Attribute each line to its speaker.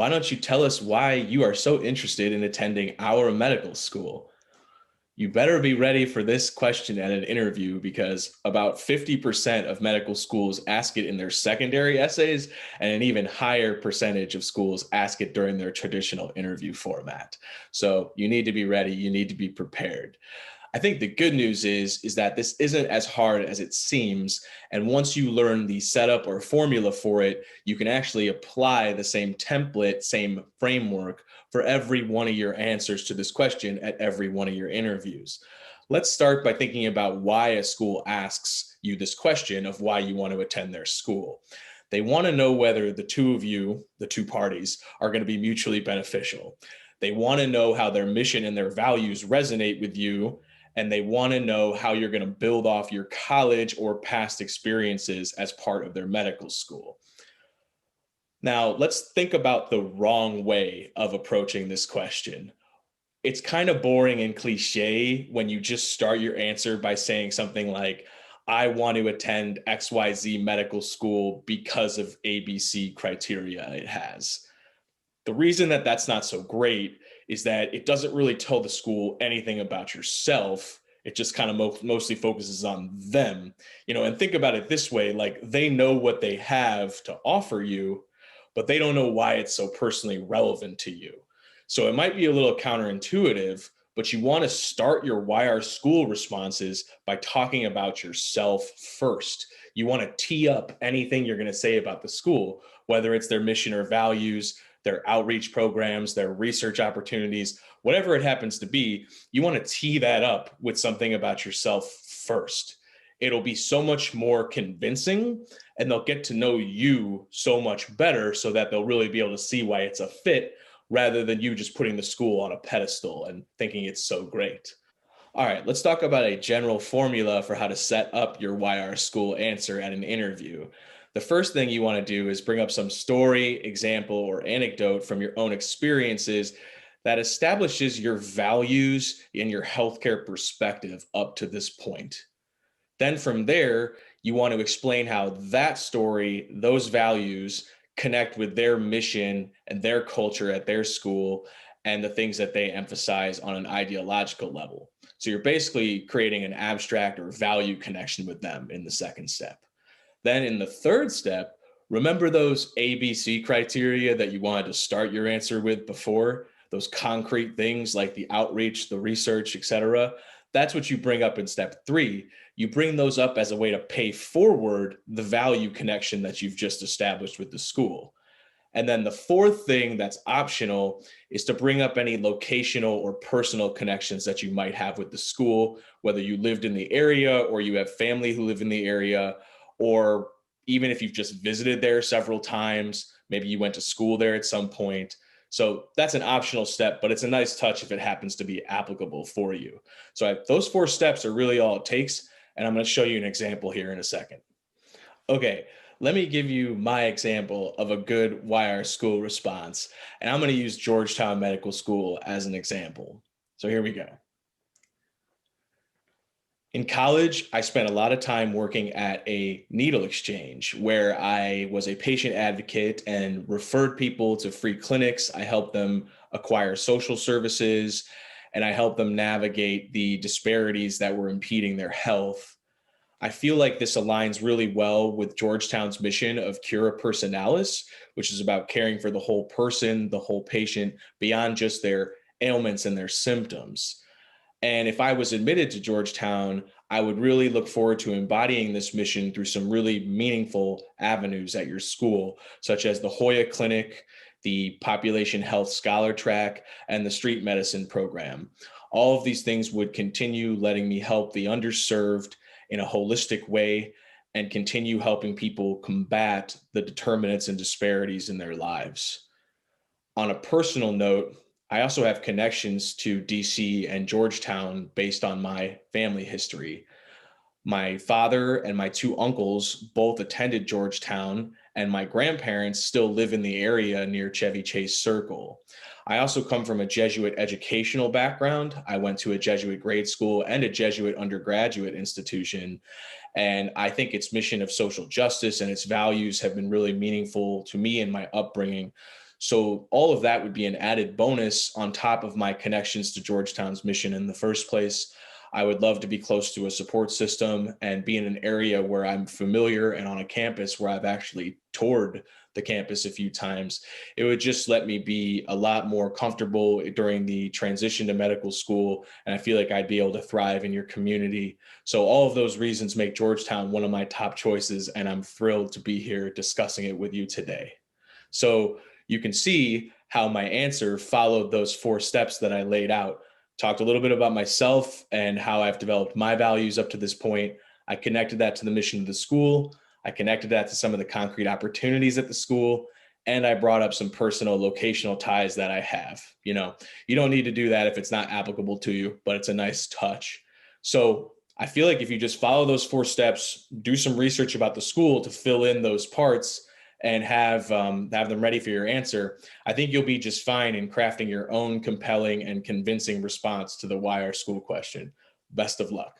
Speaker 1: Why don't you tell us why you are so interested in attending our medical school? You better be ready for this question at an interview because about 50% of medical schools ask it in their secondary essays, and an even higher percentage of schools ask it during their traditional interview format. So you need to be ready, you need to be prepared. I think the good news is that this isn't as hard as it seems. And once you learn the setup or formula for it, you can actually apply the same template, same framework for every one of your answers to this question at every one of your interviews. Let's start by thinking about why a school asks you this question of why you want to attend their school. They want to know whether the two of you, the two parties, are going to be mutually beneficial. They want to know how their mission and their values resonate with you, and they want to know how you're going to build off your college or past experiences as part of their medical school. Now, let's think about the wrong way of approaching this question. It's kind of boring and cliche when you just start your answer by saying something like, I want to attend XYZ medical school because of ABC criteria it has. The reason that that's not so great is that it doesn't really tell the school anything about yourself. It just kind of mostly focuses on them, and think about it this way, like they know what they have to offer you, but they don't know why it's so personally relevant to you. So it might be a little counterintuitive, but you want to start your why our school responses by talking about yourself first. You want to tee up anything you're going to say about the school, whether it's their mission or values, their outreach programs, their research opportunities, whatever it happens to be. You want to tee that up with something about yourself first. It'll be so much more convincing, and they'll get to know you so much better so that they'll really be able to see why it's a fit rather than you just putting the school on a pedestal and thinking it's so great. All right, let's talk about a general formula for how to set up your why our school answer at an interview. The first thing you want to do is bring up some story, example, or anecdote from your own experiences that establishes your values and your healthcare perspective up to this point. Then from there, you want to explain how that story, those values connect with their mission and their culture at their school and the things that they emphasize on an ideological level. So you're basically creating an abstract or value connection with them in the second step. Then in the third step, remember those ABC criteria that you wanted to start your answer with before, those concrete things like the outreach, the research, etc. That's what you bring up in step 3. You bring those up as a way to pay forward the value connection that you've just established with the school. And then the fourth thing that's optional is to bring up any locational or personal connections that you might have with the school, whether you lived in the area or you have family who live in the area, or even if you've just visited there several times, maybe you went to school there at some point. So that's an optional step, but it's a nice touch if it happens to be applicable for you. So those 4 steps are really all it takes. And I'm going to show you an example here in a second. Okay, let me give you my example of a good why our school response. And I'm going to use Georgetown Medical School as an example. So here we go. In college, I spent a lot of time working at a needle exchange where I was a patient advocate and referred people to free clinics. I helped them acquire social services, and I helped them navigate the disparities that were impeding their health. I feel like this aligns really well with Georgetown's mission of Cura Personalis, which is about caring for the whole person, the whole patient, beyond just their ailments and their symptoms. And if I was admitted to Georgetown, I would really look forward to embodying this mission through some really meaningful avenues at your school, such as the Hoya Clinic, the Population Health Scholar Track, and the Street Medicine Program. All of these things would continue letting me help the underserved in a holistic way and continue helping people combat the determinants and disparities in their lives. On a personal note, I also have connections to DC and Georgetown based on my family history. My father and my 2 uncles both attended Georgetown, and my grandparents still live in the area near Chevy Chase Circle. I also come from a Jesuit educational background. I went to a Jesuit grade school and a Jesuit undergraduate institution, and I think its mission of social justice and its values have been really meaningful to me in my upbringing. So all of that would be an added bonus on top of my connections to Georgetown's mission in the first place. I would love to be close to a support system and be in an area where I'm familiar and on a campus where I've actually toured the campus a few times. It would just let me be a lot more comfortable during the transition to medical school. And I feel like I'd be able to thrive in your community. So all of those reasons make Georgetown one of my top choices. And I'm thrilled to be here discussing it with you today. So you can see how my answer followed those 4 steps that I laid out. Talked a little bit about myself and how I've developed my values up to this point. I connected that to the mission of the school. I connected that to some of the concrete opportunities at the school. And I brought up some personal locational ties that I have. You don't need to do that if it's not applicable to you, but it's a nice touch. So I feel like if you just follow those 4 steps, do some research about the school to fill in those parts and have them ready for your answer, I think you'll be just fine in crafting your own compelling and convincing response to the why our school question. Best of luck.